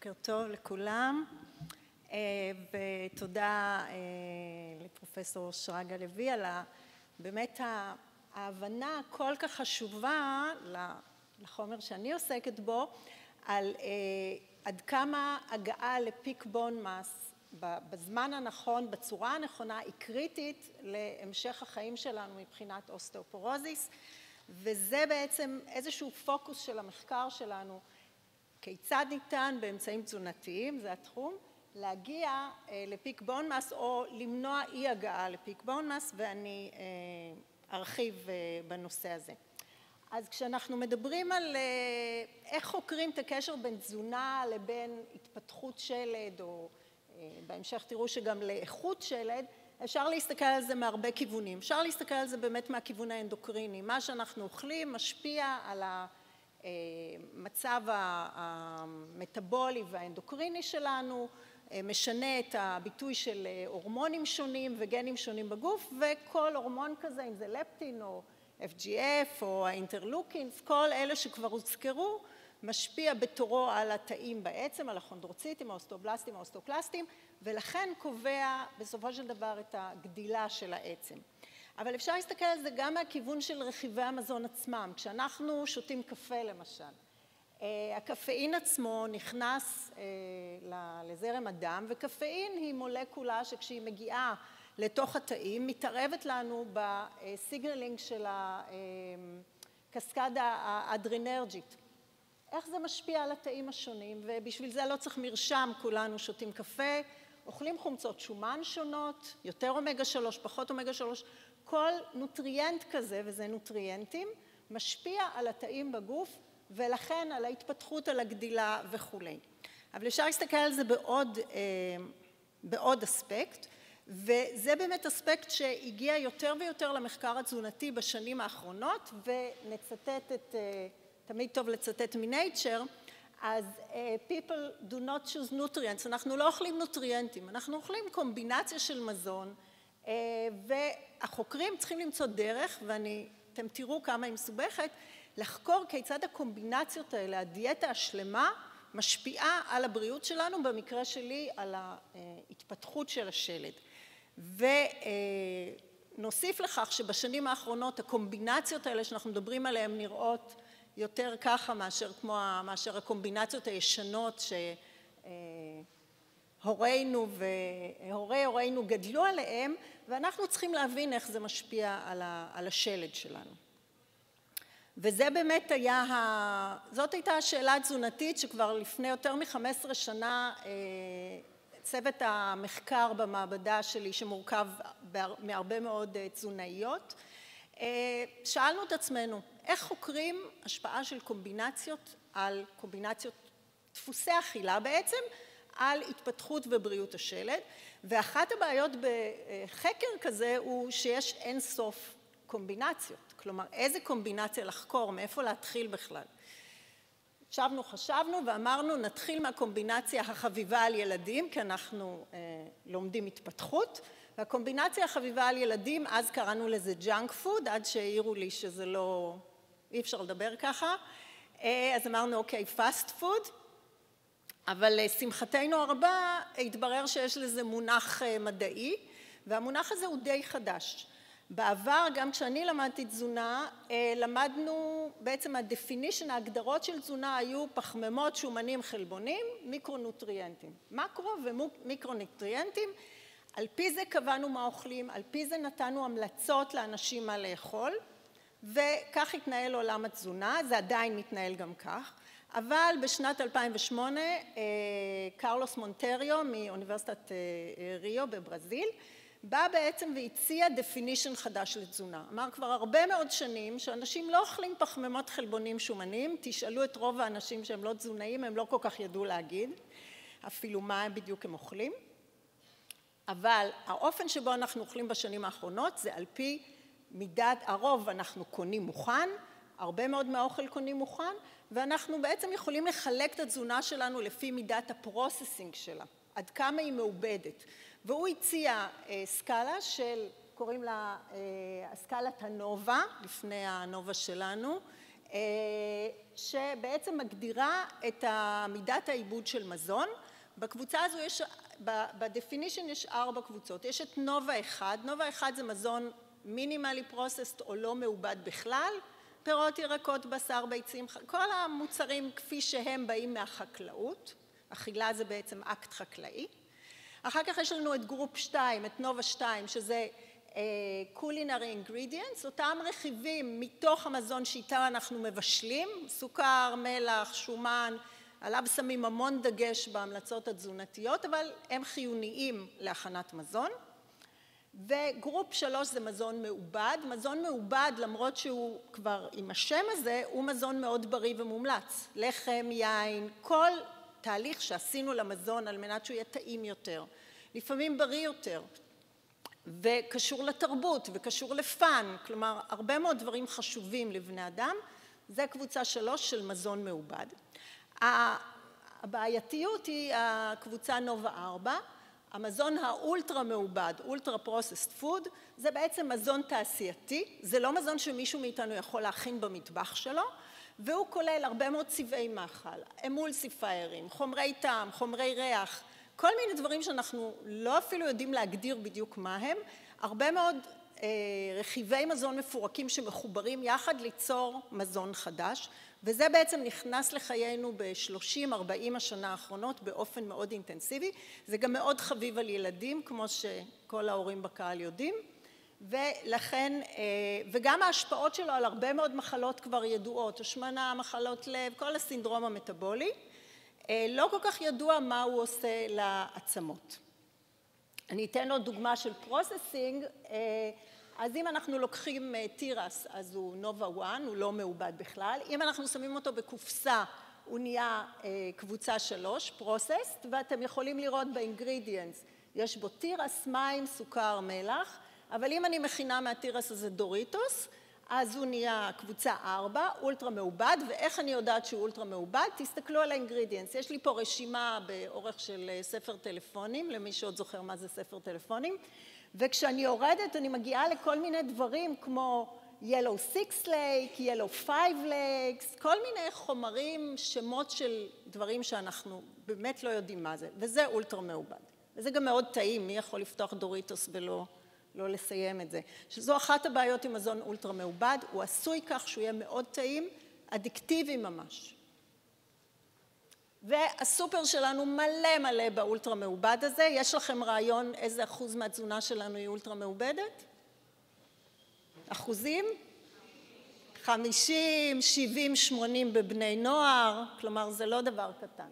בוקר טוב לכולם, ותודה לפרופסור שרגא לוי על באמת ההבנה הכל כך חשובה לחומר שאני עוסקת בו, על עד כמה הגעה לפיק בון מס בזמן הנכון, בצורה הנכונה, היא קריטית להמשך החיים שלנו מבחינת אוסטאופורוזיס, וזה בעצם איזשהו פוקוס של המחקר שלנו, כיצד ניתן באמצעים תזונתיים, זה התחום, להגיע לפיק בון מס או למנוע אי הגעה לפיק בון מס, ואני ארחיב בנושא הזה. אז כשאנחנו מדברים על איך חוקרים את הקשר בין תזונה לבין התפתחות שלד, או בהמשך תראו שגם לאיכות שלד, אפשר להסתכל על זה מהרבה כיוונים. אפשר להסתכל על זה באמת מהכיוון האנדוקריני. מה שאנחנו אוכלים משפיע על המצב המטאבולי והאנדוקריני שלנו, משנה את הביטוי של הורמונים שונים וגנים שונים בגוף, וכל הורמון כזה, אם זה לפטין או FGF או האינטרלוקינס, כל אלה שכבר הוזכרו, משפיע בתורו על התאים בעצם, על הכונדרוציטים, האוסטאובלסטים, האוסטאוקלסטים, ולכן קובע בסופו של דבר את הגדילה של העצם. אבל אפשר להסתכל על זה גם מהכיוון של רכיבי המזון עצמם. כשאנחנו שותים קפה למשל, הקפאין עצמו נכנס לזרם הדם, וקפאין היא מולקולה שכשהיא מגיעה לתוך התאים, מתערבת לנו בסיגנלינג של הקסקדה האדרנרג'ית. איך זה משפיע על התאים השונים, ובשביל זה לא צריך מרשם, כולנו שותים קפה, אוכלים חומצות שומן שונות, יותר אומגה 3, פחות אומגה 3, כל נוטריאנט כזה, וזה נוטריאנטים, משפיע על התאים בגוף, ולכן על ההתפתחות, על הגדילה וכו'. אבל אפשר להסתכל על זה בעוד אספקט, וזה באמת אספקט שהגיע יותר ויותר למחקר התזונתי בשנים האחרונות, ונצטט תמיד טוב לצטט מנייצ'ר, אז people do not choose nutrients, אנחנו לא אוכלים נוטריאנטים, אנחנו אוכלים קומבינציה של מזון, והחוקרים צריכים למצוא דרך, ואתם תראו כמה היא מסובכת, לחקור כיצד הקומבינציות האלה, הדיאטה השלמה, משפיעה על הבריאות שלנו, במקרה שלי על ההתפתחות של השלד. ונוסיף לכך שבשנים האחרונות הקומבינציות האלה שאנחנו מדברים עליהן נראות יותר ככה מאשר הקומבינציות הישנות שהורינו והורינו גדלו עליהם, ואנחנו צריכים להבין איך זה משפיע על השלד שלנו. וזה באמת זאת הייתה השאלה התזונתית שכבר לפני יותר מ-15 שנה צוות המחקר במעבדה שלי שמורכב מהרבה מאוד תזונאיות, שאלנו את עצמנו, איך חוקרים השפעה של קומבינציות על קומבינציות דפוסי אכילה בעצם, על התפתחות ובריאות השלד, ואחת הבעיות בחקר כזה הוא שיש אין סוף קומבינציות, כלומר איזה קומבינציה לחקור, מאיפה להתחיל בכלל. חשבנו ואמרנו נתחיל מהקומבינציה החביבה על ילדים, כי אנחנו לומדים התפתחות, והקומבינציה החביבה על ילדים, אז קראנו לזה ג'אנק פוד, עד שהעירו לי שזה לא, אי אפשר לדבר ככה, אז אמרנו אוקיי, פאסט פוד, אבל לשמחתנו הרבה התברר שיש לזה מונח מדעי, והמונח הזה הוא די חדש. בעבר, גם כשאני למדתי תזונה, למדנו בעצם הדפינישן, ההגדרות של תזונה היו פחמימות, שומנים, חלבונים, מיקרונוטריאנטים. מקרו ומיקרונוטריאנטים, על פי זה קבענו מה אוכלים, על פי זה נתנו המלצות לאנשים מה לאכול, וכך התנהל עולם התזונה, זה עדיין מתנהל גם כך, אבל בשנת 2008, קרלוס מונטריו מאוניברסיטת ריו בברזיל, בא בעצם והציע דפינישן חדש לתזונה. אמר כבר הרבה מאוד שנים שאנשים לא אוכלים פחמימות חלבונים שומנים, תשאלו את רוב האנשים שהם לא תזונאים, הם לא כל כך ידעו להגיד, אפילו מה בדיוק הם אוכלים. אבל האופן שבו אנחנו אוכלים בשנים האחרונות זה על פי מידת הרוב, אנחנו קונים מוכן, הרבה מאוד מהאוכל קונים מוכן, ואנחנו בעצם יכולים לחלק את התזונה שלנו לפי מידת הפרוססינג שלה, עד כמה היא מעובדת. והוא הציע סקאלה של, קוראים לה סקאלת הנובה, לפני הנובה שלנו, שבעצם מגדירה את מידת העיבוד של מזון. בקבוצה הזו יש, ב-definition יש 4 קבוצות. יש את נובה 1, נובה 1 זה מזון מינימלי פרוססט או לא מעובד בכלל, פירות, ירקות, בשר, ביצים, כל המוצרים כפי שהם באים מהחקלאות, אכילה זה בעצם אקט חקלאי. אחר כך יש לנו את גרופ 2, את נובה 2, שזה culinary ingredients, אותם רכיבים מתוך המזון שאיתם אנחנו מבשלים, סוכר, מלח, שומן, עליו שמים המון דגש בהמלצות התזונתיות, אבל הם חיוניים להכנת מזון. וגרופ 3 זה מזון מעובד. מזון מעובד, למרות שהוא כבר עם השם הזה, הוא מזון מאוד בריא ומומלץ. לחם, יין, כל תהליך שעשינו למזון על מנת שהוא יהיה טעים יותר. לפעמים בריא יותר. וקשור לתרבות וקשור לפן, כלומר, הרבה מאוד דברים חשובים לבני אדם. זה קבוצה 3 של מזון מעובד. הבעייתיות היא הקבוצה נובה 4, המזון האולטרה מעובד, אולטרה פרוססט פוד, זה בעצם מזון תעשייתי, זה לא מזון שמישהו מאיתנו יכול להכין במטבח שלו, והוא כולל הרבה מאוד צבעי מאכל, אמולסיפיירים, חומרי טעם, חומרי ריח, כל מיני דברים שאנחנו לא אפילו יודעים להגדיר בדיוק מה הם, הרבה מאוד רכיבי מזון מפורקים שמחוברים יחד ליצור מזון חדש, וזה בעצם נכנס לחיינו ב-30-40 השנה האחרונות באופן מאוד אינטנסיבי. זה גם מאוד חביב על ילדים, כמו שכל ההורים בקהל יודעים, ולכן, וגם ההשפעות שלו על הרבה מאוד מחלות כבר ידועות, השמנה, מחלות לב, כל הסינדרום המטאבולי. לא כל כך ידוע מה הוא עושה לעצמות. אני אתן עוד דוגמה של פרוססינג, אז אם אנחנו לוקחים תירס, אז הוא נובה 1, הוא לא מעובד בכלל. אם אנחנו שמים אותו בקופסה, הוא נהיה קבוצה 3, פרוססט, ואתם יכולים לראות באינגרידיאנס, יש בו תירס, מים, סוכר, מלח, אבל אם אני מכינה מהתירס הזה דוריטוס, אז הוא נהיה קבוצה 4, אולטרה מעובד, ואיך אני יודעת שהוא אולטרה מעובד? תסתכלו על האינגרידיאנס. יש לי פה רשימה באורך של ספר טלפונים, למי שעוד זוכר מה זה ספר טלפונים, וכשאני יורדת אני מגיעה לכל מיני דברים כמו yellow 6 lake, yellow 5 legs, כל מיני חומרים, שמות של דברים שאנחנו באמת לא יודעים מה זה, וזה אולטרה מעובד. וזה גם מאוד טעים, מי יכול לפתוח דוריטוס ולא לסיים את זה. שזו אחת הבעיות עם מזון אולטרה מעובד, הוא עשוי כך שהוא יהיה מאוד טעים, אדיקטיבי ממש. והסופר שלנו מלא מלא באולטרה מעובד הזה. יש לכם רעיון איזה אחוז מהתזונה שלנו היא אולטרה מעובדת? אחוזים? 50, 70, 80 בבני נוער, כלומר זה לא דבר קטן.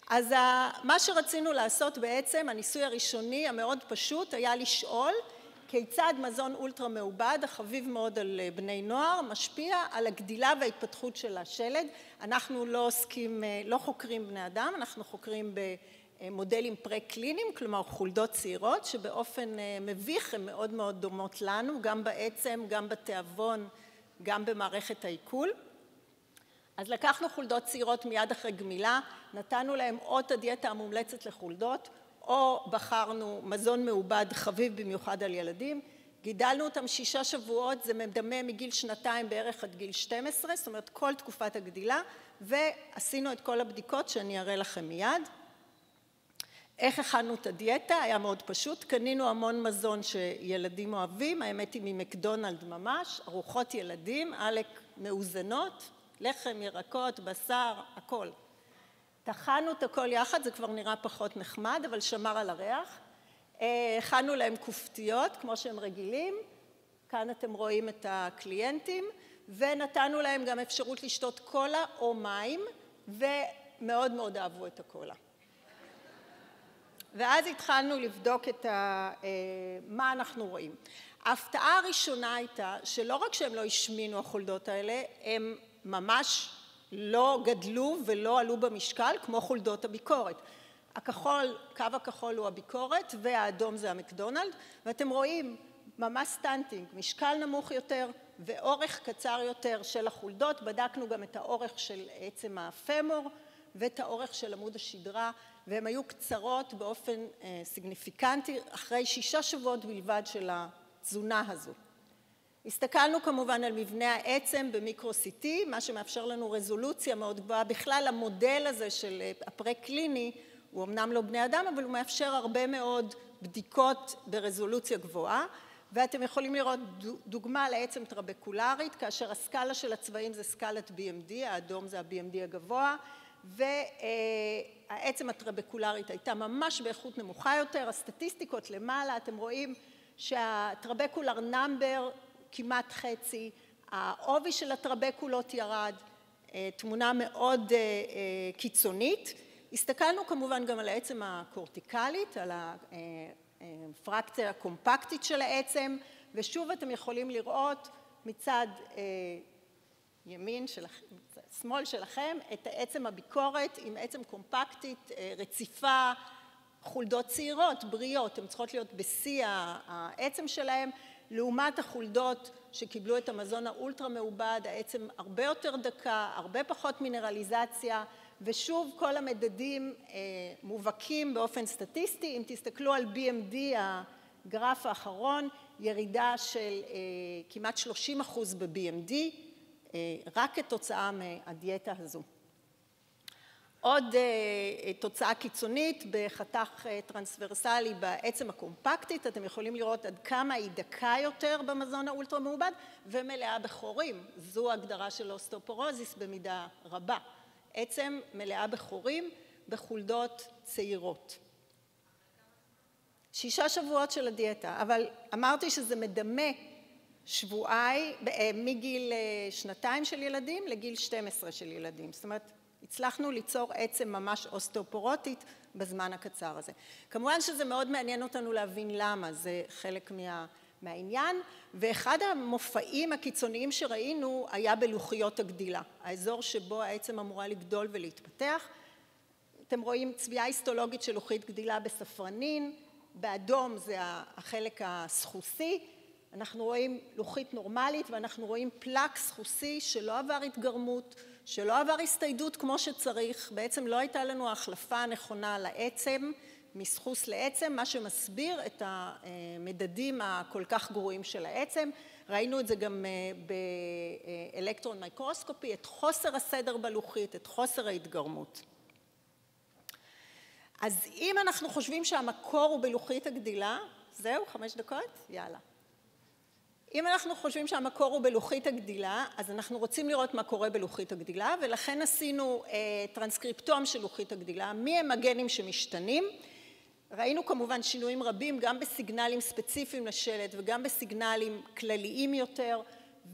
אז מה שרצינו לעשות בעצם, הניסוי הראשוני המאוד פשוט, היה לשאול כיצד מזון אולטרה מעובד, החביב מאוד על בני נוער, משפיע על הגדילה וההתפתחות של השלד. אנחנו לא עוסקים, לא חוקרים בני אדם, אנחנו חוקרים במודלים פרה-קליניים, כלומר חולדות צעירות, שבאופן מביך הן מאוד מאוד דומות לנו, גם בעצם, גם בתיאבון, גם במערכת העיכול. אז לקחנו חולדות צעירות מיד אחרי גמילה, נתנו להם או את הדיאטה המומלצת לחולדות, או בחרנו מזון מעובד חביב במיוחד על ילדים, גידלנו אותם 6 שבועות, זה מדמה מגיל 2 בערך עד גיל 12, זאת אומרת כל תקופת הגדילה, ועשינו את כל הבדיקות שאני אראה לכם מיד. איך הכנו את הדיאטה? היה מאוד פשוט, קנינו המון מזון שילדים אוהבים, האמת היא ממקדונלד ממש, ארוחות ילדים, עלק מאוזנות, לחם, ירקות, בשר, הכל. טחנו את הכל יחד, זה כבר נראה פחות נחמד, אבל שמר על הריח. הכנו להם כופתיות, כמו שהם רגילים. כאן אתם רואים את הקליינטים, ונתנו להם גם אפשרות לשתות קולה או מים, ומאוד מאוד אהבו את הקולה. ואז התחלנו לבדוק מה אנחנו רואים. ההפתעה הראשונה הייתה שלא רק שהם לא השמינו החולדות האלה, הם ממש לא גדלו ולא עלו במשקל כמו חולדות הביקורת. הכחול, קו הכחול הוא הביקורת והאדום זה המקדונלד, ואתם רואים ממש סטנטינג, משקל נמוך יותר ואורך קצר יותר של החולדות. בדקנו גם את האורך של עצם הפמור ואת האורך של עמוד השדרה, והן היו קצרות באופן סיגניפיקנטי אחרי 6 שבועות בלבד של התזונה הזו. הסתכלנו כמובן על מבנה העצם במיקרו-CT, מה שמאפשר לנו רזולוציה מאוד גבוהה. בכלל המודל הזה של הפרה-קליני הוא אמנם לא בני אדם, אבל הוא מאפשר הרבה מאוד בדיקות ברזולוציה גבוהה, ואתם יכולים לראות דוגמה לעצם טרבקולרית, כאשר הסקאלה של הצבעים זה סקלת BMD, האדום זה ה-BMD הגבוה, והעצם הטרבקולרית הייתה ממש באיכות נמוכה יותר. הסטטיסטיקות למעלה, אתם רואים שהטרבקולר נאמבר כמעט חצי, העובי של הטרבקולות ירד, תמונה מאוד קיצונית. הסתכלנו כמובן גם על העצם הקורטיקלית, על הפרקציה הקומפקטית של העצם, ושוב אתם יכולים לראות מצד ימין שלכם, שמאל שלכם, את העצם הביקורת עם עצם קומפקטית, רציפה, חולדות צעירות, בריאות, הן צריכות להיות בשיא העצם שלהם, לעומת החולדות שקיבלו את המזון האולטרה מעובד, העצם הרבה יותר דקה, הרבה פחות מינרליזציה, ושוב כל המדדים מובהקים באופן סטטיסטי. אם תסתכלו על BMD, הגרף האחרון, ירידה של כמעט 30% ב-BMD, רק כתוצאה מהדיאטה הזו. עוד תוצאה קיצונית בחתך טרנסברסלי בעצם הקומפקטית, אתם יכולים לראות עד כמה היא דקה יותר במזון האולטרה מעובד ומלאה בחורים. זו הגדרה של אוסטאופורוזיס במידה רבה. עצם מלאה בחורים בחולדות צעירות. 6 שבועות של הדיאטה, אבל אמרתי שזה מדמה מגיל 2 של ילדים לגיל 12 של ילדים. זאת אומרת, הצלחנו ליצור עצם ממש אוסטאופורוטית בזמן הקצר הזה. כמובן שזה מאוד מעניין אותנו להבין למה, זה חלק מהעניין, ואחד המופעים הקיצוניים שראינו היה בלוחיות הגדילה, האזור שבו העצם אמורה לגדול ולהתפתח. אתם רואים צביעה היסטולוגית של לוחית גדילה בספרנין, באדום זה החלק הסחוסי, אנחנו רואים לוחית נורמלית ואנחנו רואים פלק סחוסי שלא עבר התגרמות, שלא עבר הסתיידות כמו שצריך, בעצם לא הייתה לנו ההחלפה הנכונה לעצם, מסחוס לעצם, מה שמסביר את המדדים הכל כך גרועים של העצם. ראינו את זה גם באלקטרון מיקרוסקופי, את חוסר הסדר בלוחית, את חוסר ההתגרמות. אז אם אנחנו חושבים שהמקור הוא בלוחית הגדילה, זהו, 5 דקות? יאללה. אם אנחנו חושבים שהמקור הוא בלוחית הגדילה, אז אנחנו רוצים לראות מה קורה בלוחית הגדילה, ולכן עשינו טרנסקריפטום של לוחית הגדילה, מי הם הגנים שמשתנים. ראינו כמובן שינויים רבים, גם בסיגנלים ספציפיים לשלד וגם בסיגנלים כלליים יותר,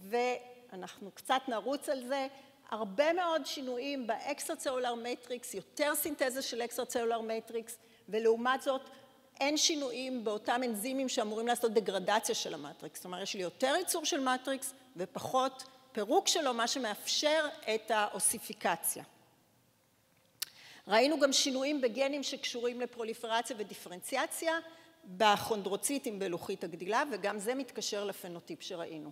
ואנחנו קצת נרוץ על זה. הרבה מאוד שינויים באקסטרצלולר מטריקס, יותר סינתזה של אקסטרצלולר מטריקס, ולעומת זאת אין שינויים באותם אנזימים שאמורים לעשות דגרדציה של המטריקס. זאת אומרת, יש לי יותר ייצור של מטריקס ופחות פירוק שלו, מה שמאפשר את האוסיפיקציה. ראינו גם שינויים בגנים שקשורים לפרוליפרציה ודיפרנציאציה בכונדרוציטים בלוחית הגדילה, וגם זה מתקשר לפנוטיפ שראינו.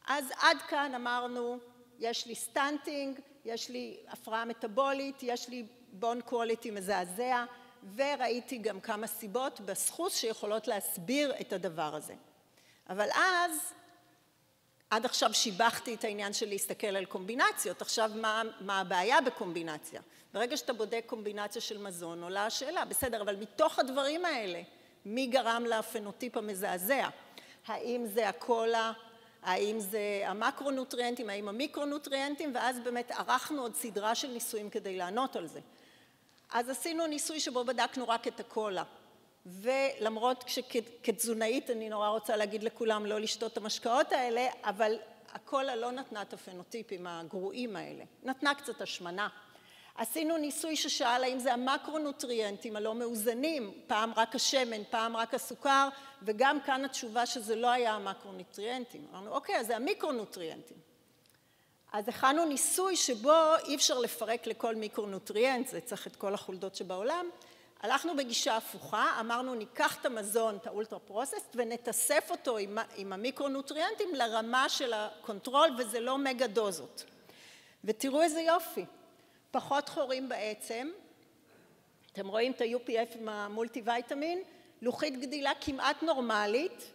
אז עד כאן אמרנו, יש לי סטנטינג, יש לי הפרעה מטאבולית, יש לי בון קואליטי מזעזע, וראיתי גם כמה סיבות בסחוס שיכולות להסביר את הדבר הזה. אבל אז, עד עכשיו שיבחתי את העניין של להסתכל על קומבינציות, עכשיו מה הבעיה בקומבינציה? ברגע שאתה בודק קומבינציה של מזון, עולה השאלה, בסדר, אבל מתוך הדברים האלה, מי גרם לפנוטיפ המזעזע? האם זה הקולה, האם זה המקרונוטריאנטים, האם המיקרונוטריאנטים, ואז באמת ערכנו עוד סדרה של ניסויים כדי לענות על זה. אז עשינו ניסוי שבו בדקנו רק את הקולה, ולמרות שכתזונאית אני נורא רוצה להגיד לכולם לא לשתות את המשקאות האלה, אבל הקולה לא נתנה את הפנוטיפים הגרועים האלה, נתנה קצת השמנה. עשינו ניסוי ששאל האם זה המקרונוטריאנטים הלא מאוזנים, פעם רק השמן, פעם רק הסוכר, וגם כאן התשובה שזה לא היה המקרונוטריאנטים. אמרנו, אוקיי, אז זה המיקרונוטריאנטים. אז הכנו ניסוי שבו אי אפשר לפרק לכל מיקרונוטריאנט, זה צריך את כל החולדות שבעולם. הלכנו בגישה הפוכה, אמרנו ניקח את המזון, את האולטרה פרוססט, ונתאסף אותו עם המיקרונוטריאנטים לרמה של הקונטרול, וזה לא מגה דוזות. ותראו איזה יופי, פחות חורים בעצם, אתם רואים את ה-UPF עם המולטי ויטמין, לוחית גדילה כמעט נורמלית,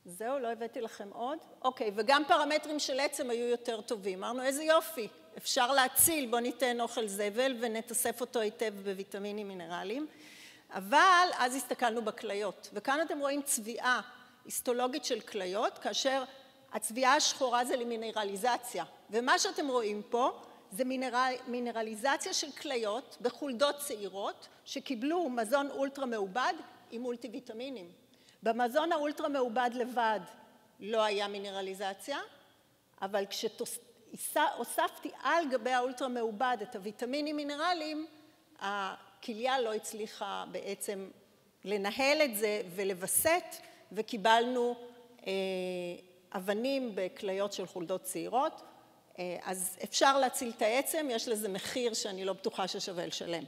זהו, לא הבאתי לכם עוד. אוקיי, וגם פרמטרים של עצם היו יותר טובים. אמרנו, איזה יופי, אפשר להציל, בוא ניתן אוכל זבל ונתאסף אותו היטב בוויטמינים מינרליים. אבל אז הסתכלנו בכליות, וכאן אתם רואים צביעה היסטולוגית של כליות, כאשר הצביעה השחורה זה למינרליזציה. ומה שאתם רואים פה זה מינרליזציה של כליות בחולדות צעירות שקיבלו מזון אולטרה מעובד עם מולטי ויטמינים. במזון האולטרה מעובד לבד לא היה מינרליזציה, אבל כשהוספתי על גבי האולטרה מעובד את הוויטמינים מינרליים, הכליה לא הצליחה בעצם לנהל את זה ולווסת, וקיבלנו אבנים בכליות של חולדות צעירות. אז אפשר להציל את העצם, יש לזה מחיר שאני לא בטוחה ששווה לשלם.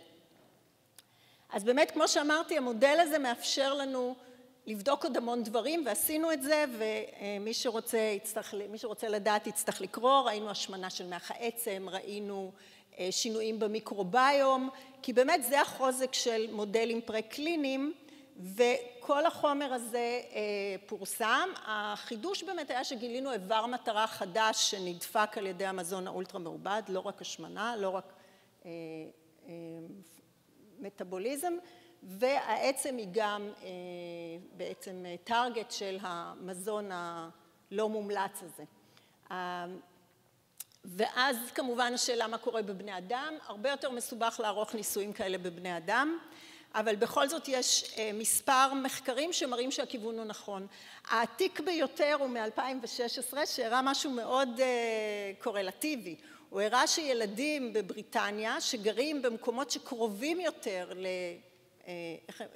אז באמת, כמו שאמרתי, המודל הזה מאפשר לנו לבדוק עוד המון דברים, ועשינו את זה, ומי שרוצה לדעת יצטרך לקרוא. ראינו השמנה של מח העצם, ראינו שינויים במיקרוביום, כי באמת זה החוזק של מודלים פרה-קליניים, וכל החומר הזה פורסם. החידוש באמת היה שגילינו איבר מטרה חדש שנדפק על ידי המזון האולטרה מעובד, לא רק השמנה, לא רק מטאבוליזם, והעצם היא גם בעצם טארגט של המזון הלא מומלץ הזה. ואז כמובן השאלה מה קורה בבני אדם, הרבה יותר מסובך לערוך ניסויים כאלה בבני אדם, אבל בכל זאת יש מספר מחקרים שמראים שהכיוון הוא נכון. העתיק ביותר הוא מ-2016, שהראה משהו מאוד קורלטיבי. הוא הראה שילדים בבריטניה שגרים במקומות שקרובים יותר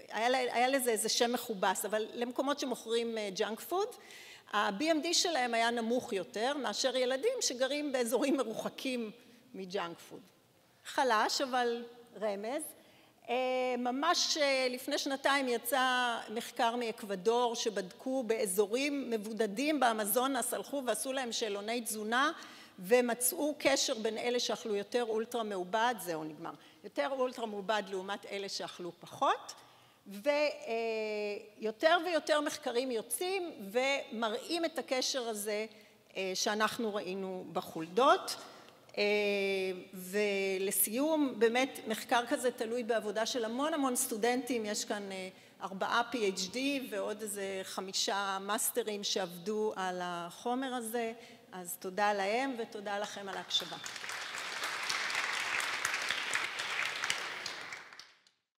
היה לזה איזה שם מכובס, אבל למקומות שמוכרים ג'אנק פוד, ה-BMD שלהם היה נמוך יותר מאשר ילדים שגרים באזורים מרוחקים מג'אנק פוד. חלש, אבל רמז. ממש לפני שנתיים יצא מחקר מאקוודור שבדקו באזורים מבודדים באמזונס, הלכו ועשו להם שאלוני תזונה, ומצאו קשר בין אלה שאכלו יותר אולטרה מעובד, זהו נגמר, יותר אולטרה מעובד לעומת אלה שאכלו פחות, ויותר ויותר מחקרים יוצאים ומראים את הקשר הזה שאנחנו ראינו בחולדות. ולסיום, באמת מחקר כזה תלוי בעבודה של המון סטודנטים, יש כאן 4 PhD ועוד איזה 5 מאסטרים שעבדו על החומר הזה, אז תודה להם ותודה לכם על ההקשבה.